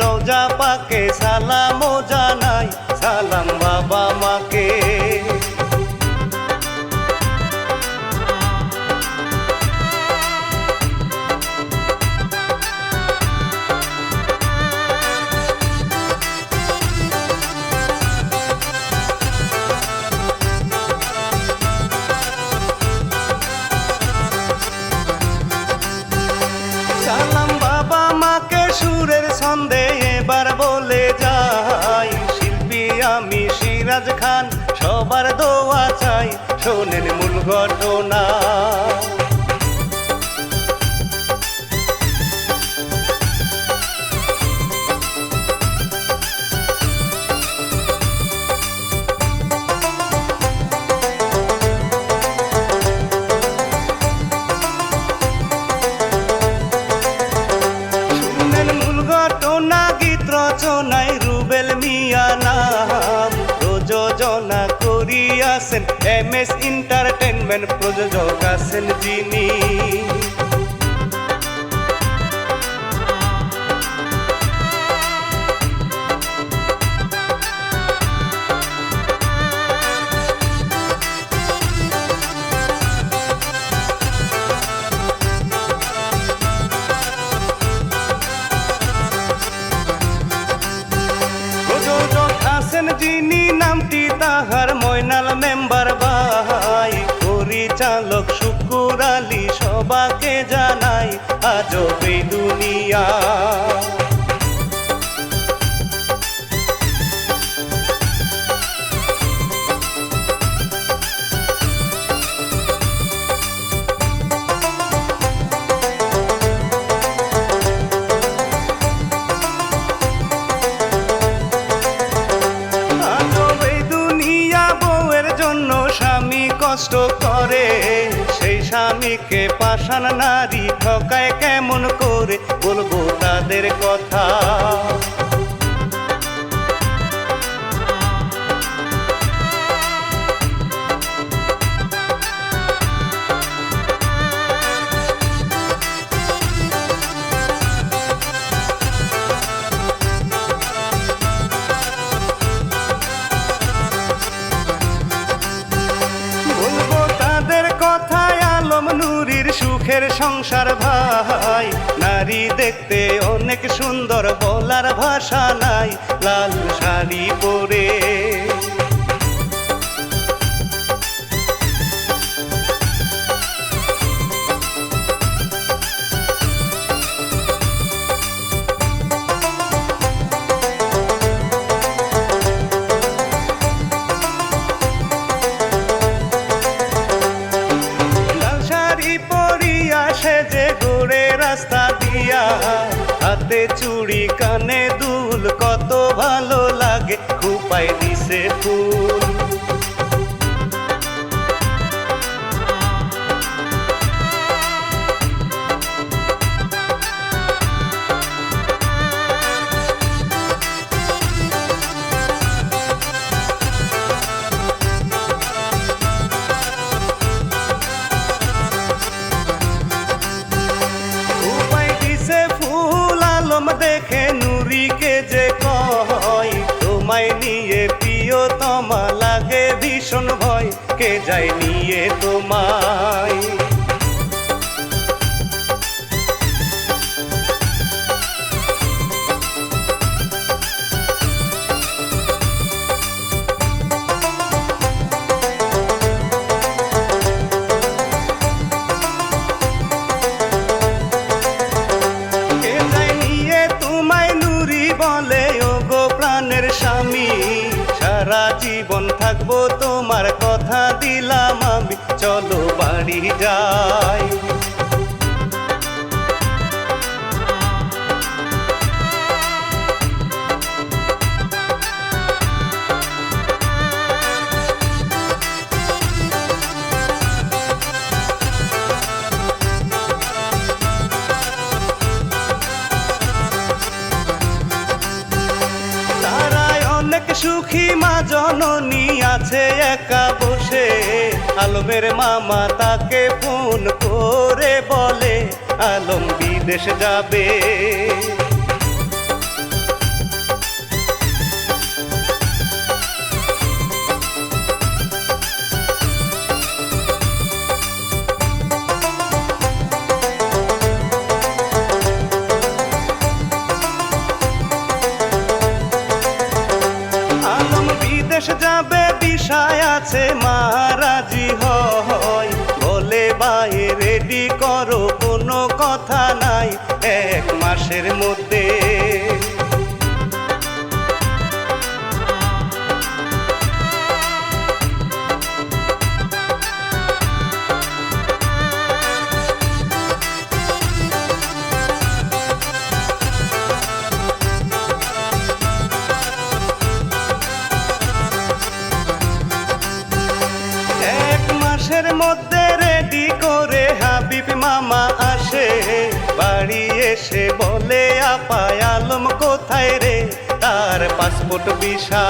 রোজা পাকে সালামও জানাই, সালাম বাবা মাকে। সালাম বাবা মাকে সুরের ছন্দে এবার বলে যাই, শিল্পী আমি সিরাজ খান, সবার দোয়া চাই, শোনেন মূল ঘটনা। রচনায় রুবেল মিয়া নাম, প্রযোজনা করিয়াছেন MS এন্টারটেইনমেন্ট, প্রযোজক আছেন যিনি। যিনি নামটি তাহার ময়নাল মেম্বার ভাই, পরিচালক শুকুর আলী সবাকে জানাই, আজব এই দুনিয়া। কষ্ট করে সেই স্বামীকে পাষাণ নারী ঠকায় কেমন করে, বলবো তাদের কথা। নুরির সুখের সংসার ভাই, নারী দেখতে অনেক সুন্দর, বলার ভাষা নাই, লাল শাড়ি পরে। যে ঘুরে রাস্তা দিয়া, হাতে চুড়ি কানে দুল, কত ভালো লাগে, খুপায় দিছে ফুল। দেখে নুরিকে যে কয়, তোমায় নিয়ে প্রিয়তমা লাগে ভীষণ ভয়, কে যায় নিয়ে তোমায়। বলে ও গো প্রাণের স্বামী, সারা জীবন থাকবো তোমার, কথা দিলাম আমি, চলো বাড়ি যাই। সুখী মা জননী আছে একা বসে, আলমের মামা তাকে ফোন করে বলে, আলম বিদেশ যাবে। ভাই রেডি করো, কোনো কথা নাই, 1 মাসের মধ্যে। মধ্যে রেডি করে হাবিব মামা আসে, বাড়ি এসে বলে আপা আলম কোথায় রে, তার পাসপোর্ট ভিসা।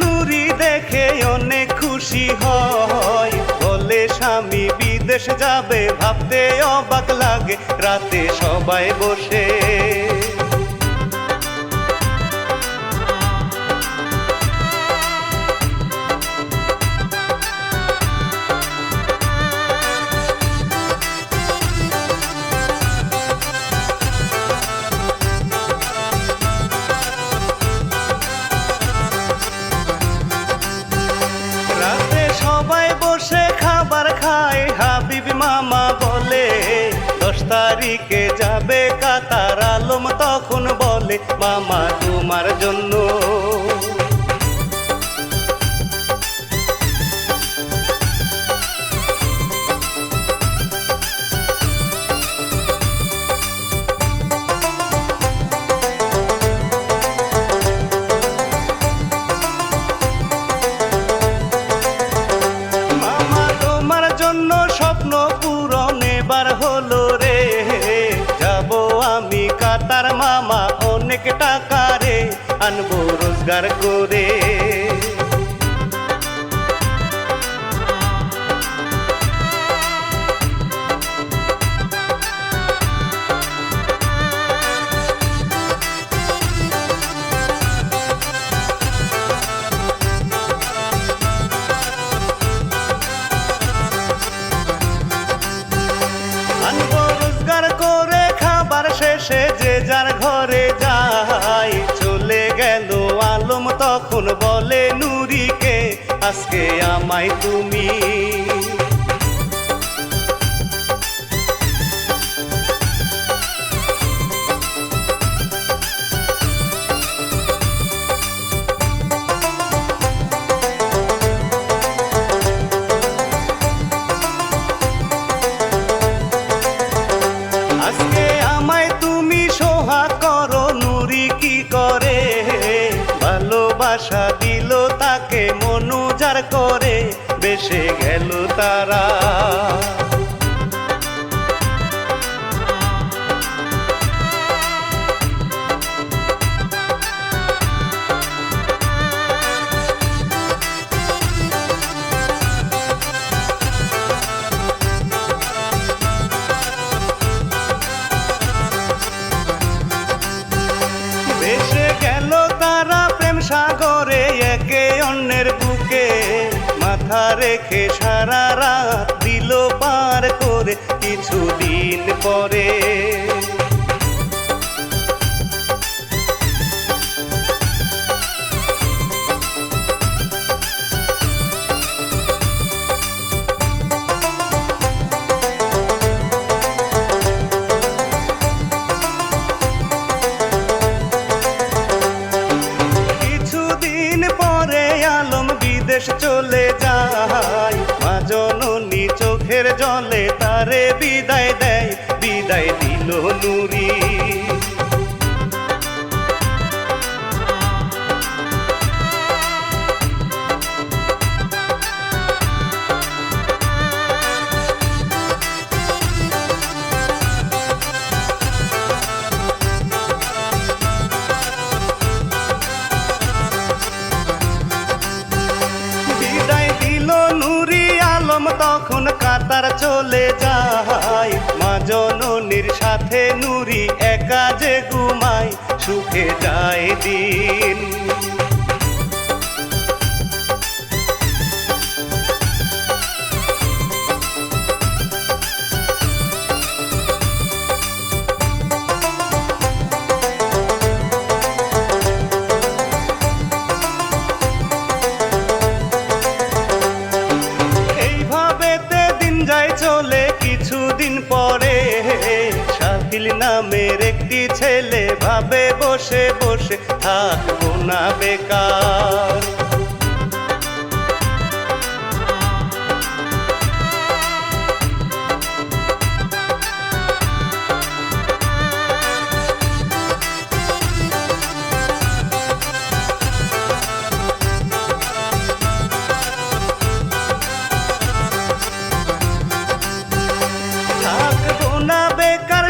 নুরি দেখে অনেক খুশি হয়, বলে স্বামী বিদেশ যাবে, ভাবতে অবাক লাগে রাতে সবাই বসে। হাবিব মামা বলে 10 তারিখে যাবে কাতার, আলম তখন বলে মামা তোমার জন্য। স্বপ্ন পূরণ এবার হলো রে, যাব আমি কাতার মামা, অনেক টাকা রে আনবো রোজগার করে। শেষে যে যার ঘরে যায়, চলে গেল আলম তখন বলে নুরিকে আজকে আমায় তুমি। ভালোবাসা দিল তাকে মনুজার করে, বেসে গেল তারা। সাগরে একে অন্যের বুকে মাথা রেখে সারা রাত দিল পার করে, কিছুদিন পরে চলে যায়, মা জননী চোখের জলে তারে বিদায় দেয়, বিদায় দিল নুরি। তখন কাতার চলে যায়, মা জননীর সাথে নুরি একা যে ঘুমায়, সুখে যায় দিন। পেলে ভাবে বসে বসে থাকবো না বেকার।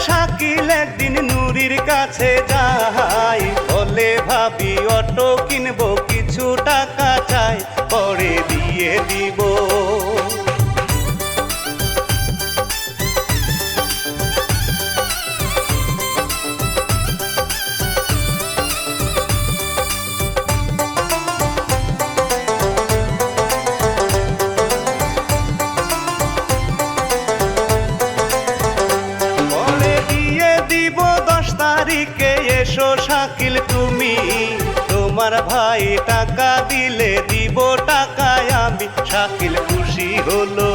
শাকিল একদিন নুরির কাছে যাই, বলে ভাবি অটো কিনবো, কিছু টাকা চাই, পরে দিয়ে দিব। এসো শাকিল তুমি, তোমার ভাই টাকা দিলে দিব টাকায় আমি। শাকিল খুশি হলো।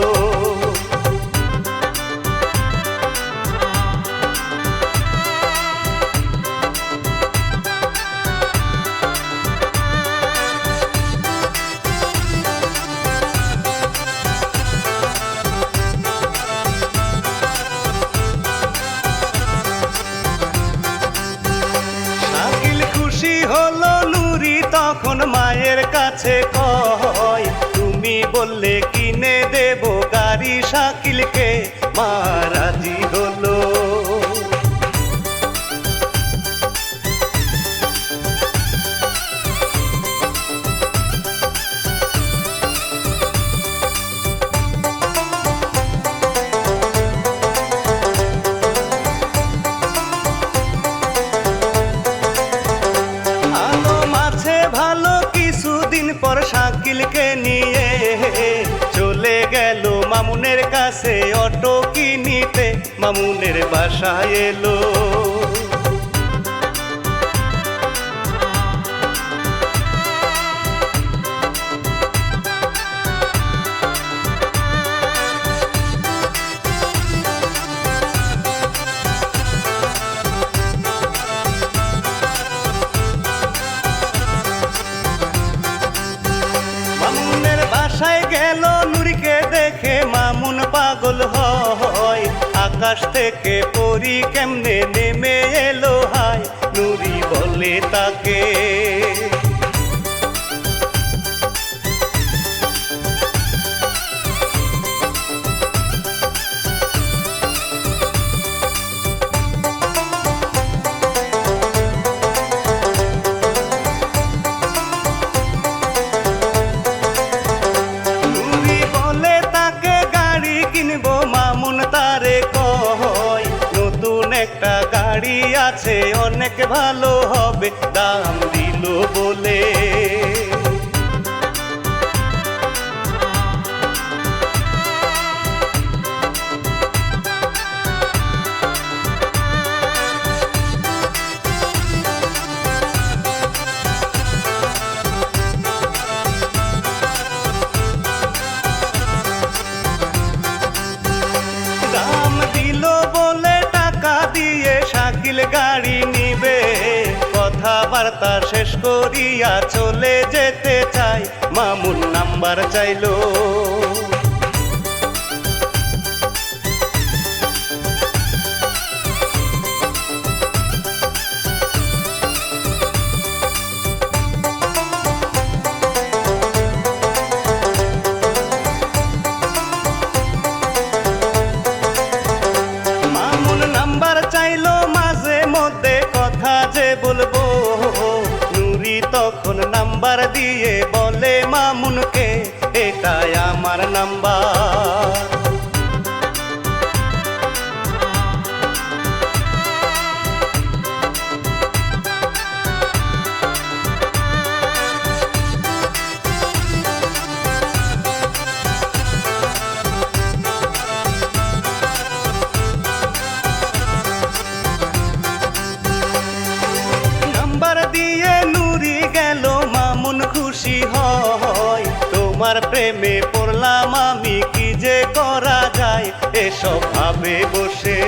হলো নুরি তখন মায়ের কাছে কয়, তুমি বললে কিনে দেব গাড়ি শাকিলকে। মা রাজি হলো। পর শাকিলকে নিয়ে চলে গেল মামুনের কাছে অটো কিনিতে, মামুনের বাসায় এলো। বাসায় গেল নুরিকে দেখে মামুন পাগল হয়, আকাশ থেকে পরি কেমনে নেমে এলো হায়। নুরি বলে তাকে, একটা গাড়ি আছে অনেক ভালো হবে, দাম দিল বলে। দাম দিল বলে টাকা দিয়ে শাকিল গাড়ি নিবে, কথাবার্তা শেষ করিয়া চলে যেতে চাই, মামুন নাম্বার চাইলো। বলবো নুরি তখন নাম্বার দিয়ে বলে মামুনকে, এটাই আমার নাম্বার। খুশি হয় তোমার প্রেমে পড়লাম আমি, কি যে করা যায় এসব ভাবে বসে।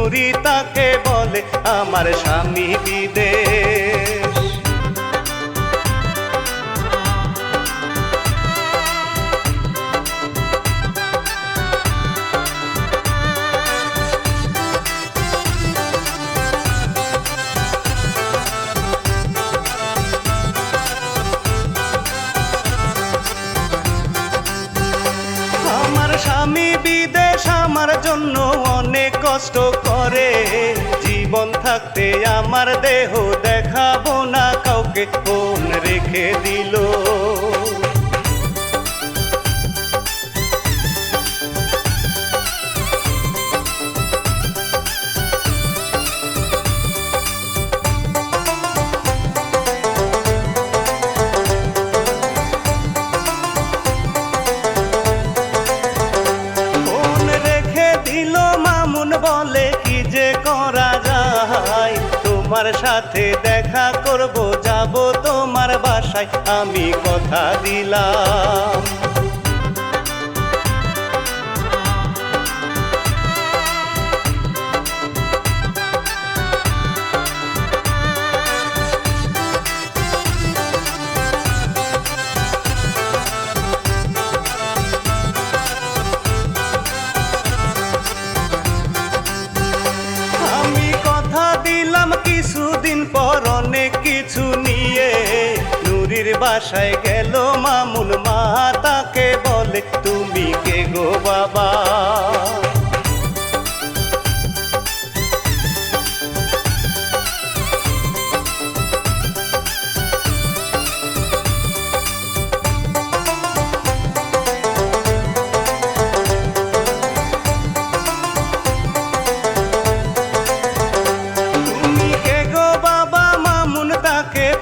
নুরি তাকে বলে আমার স্বামী বিদেশ। আমার স্বামী বিদেশ আমার জন্য অনেক কষ্ট করে, জীবন থাকতে আমার দেহ দেখাবো না কাউকে ফোন রেখে দিল। বলে কি যে করা যায়, তোমার সাথে দেখা করব, যাব তোমার বাসায়, আমি কথা দিলাম। কিছুদিন পর অনেক কিছু নিয়ে নুরির বাসায় গেল মামুন, মা তাকে বলে তুমি কে গো বাবা?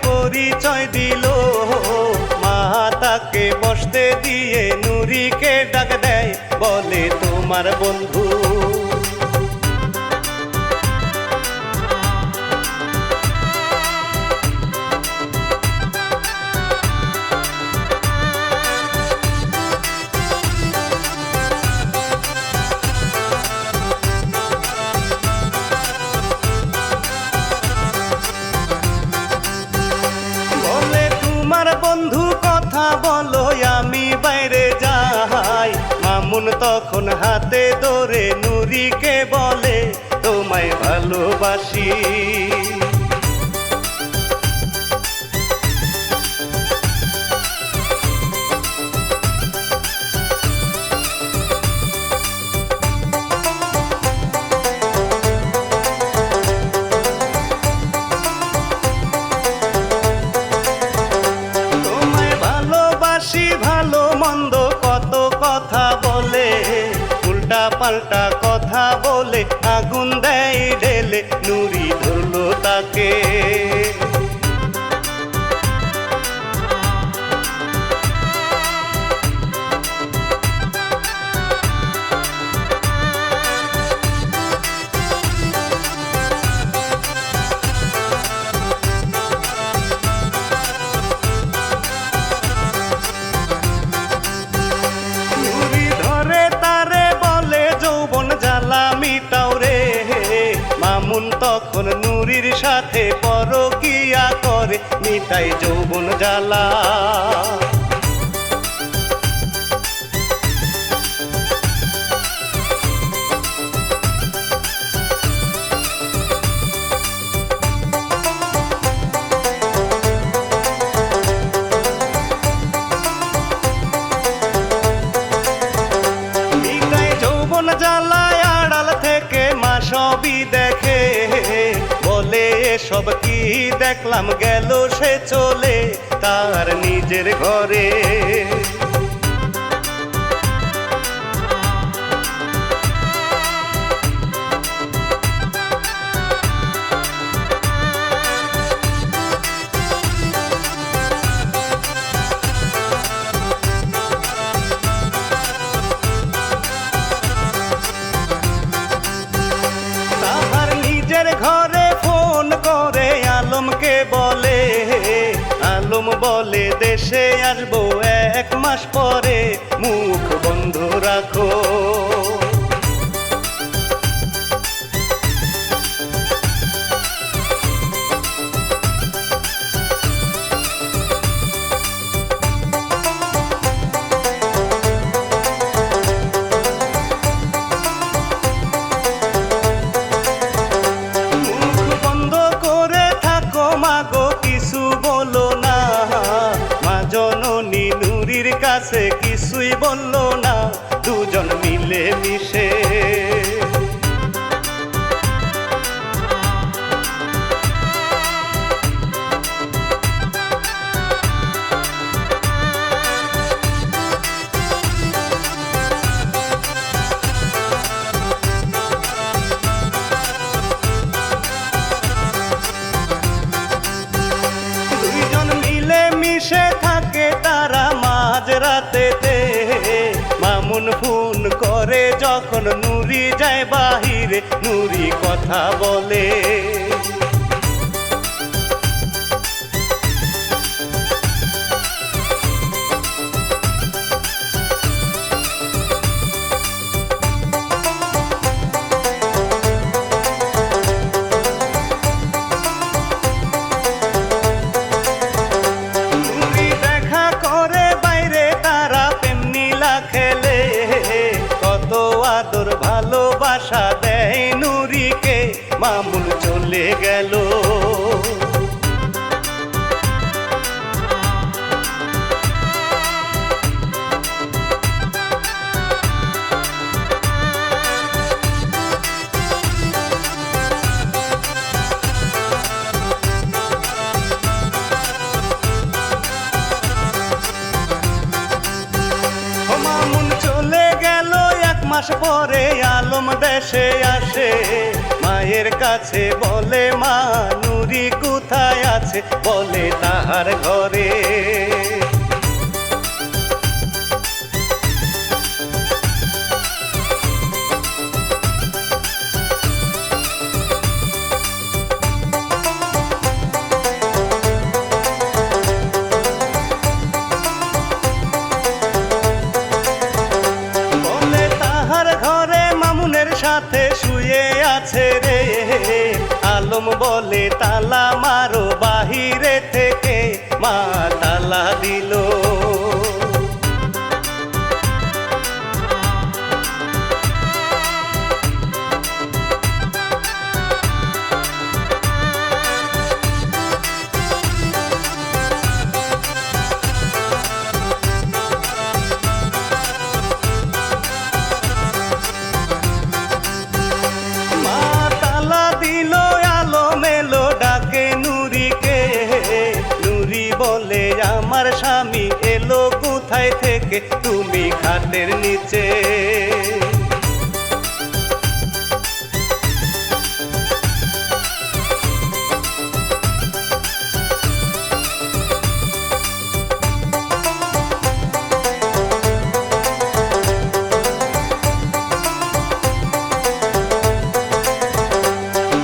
পরিচয় দিল, মা তাকে বসতে দিয়ে নুরিকে ডাক দেয়, বলে তোমার বন্ধু। বন্ধু কথা বলো আমি বাইরে যাই, মামুন তখন হাতে ধরে নুরিকে বলে তোমায় ভালোবাসি। ভালো মন্দ কত কথা বলে, উল্টা পাল্টা কথা বলে আগুন দেয় ঢেলে, নুরি ধরলো তাকে। মামুন তখন নুরির সাথে পরকিয়া করে, মিটাই যৌবন জ্বালা। মিটাই যৌবন জ্বালায় আড়াল থেকে মা সবই দেখে, বলে সব কি দেখলাম, গেল সে চলে তার নিজের ঘরে। ঘরে ফোন করে আলমকে বলে, আলম বলে দেশে আসবো 1 মাস পরে, মুখ বন্ধ রাখো। কিছুই বললো না, দুজন মিলে মিশে। মিশে থাকে তারা মাঝরাতেতে, মামুন ফোন করে যখন নুরি যায় বাহিরে, নুরি কথা বলে। আদর ভালোবাসা দেয় নুরিকে, মামুন চলে গেল। মামুন চলে গেল, মাস পরে আলম দেশে আসে, মায়ের কাছে বলে মা নুরি কোথায় আছে, বলে তাহার ঘরে। সাথে শুয়ে আছে রে, আলম বলে তালা মারো বাহিরে থেকে, মা তালা দিল। বলে আমার স্বামী এলো কোথায় থেকে, তুমি খাটের নিচে।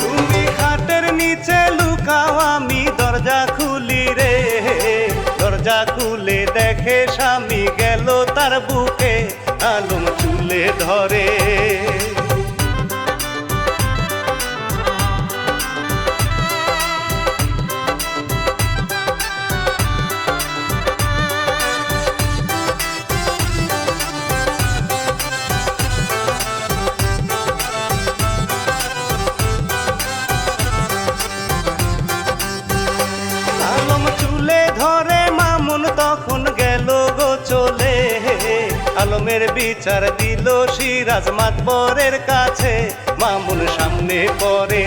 তুমি খাটের নিচে লুকাও, আমি দরজা খুলি রে, দরজা খুলে দেখে স্বামী গেল তার বুকে, আলম চুলে ধরে। তখন গেল গো চলে, আলমের বিচার দিল সিরাজ মাতবরের কাছে, মামুন সামনে পড়ে।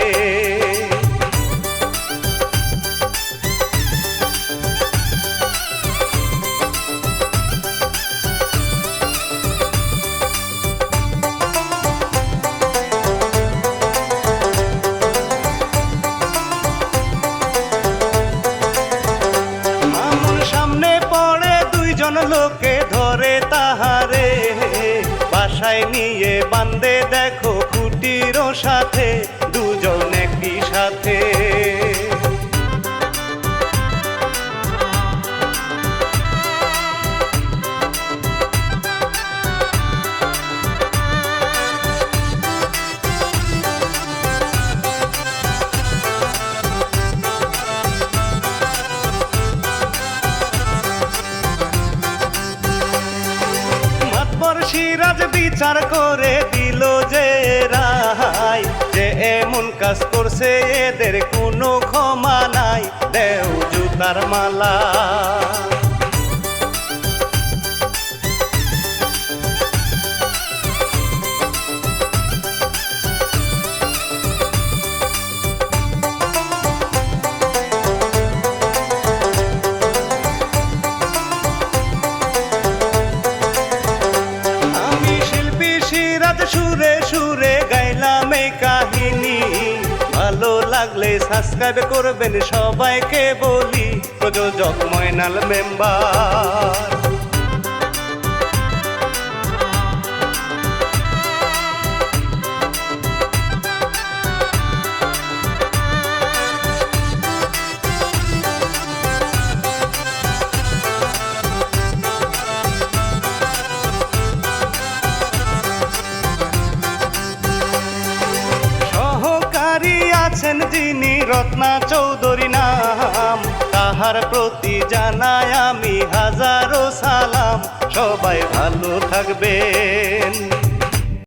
লোকে ধরে তাহারে, বাসায় নিয়ে বান্দে দেখো খুঁটির সাথে, দুজন একই সাথে। সিরাজ বিচার করে দিল যে রায়, যে এমন কাজ করছে এদের কোনো ক্ষমা নাই, দেও জুতার মালা। সাবস্ক্রাইব করবেন সবাইকে বলি, প্রযোজক ময়নাল মেম্বার। আছেন যিনি রত্না চৌধুরী নাম, তাহার প্রতি জানাই আমি হাজারো সালাম। সবাই ভালো থাকবেন।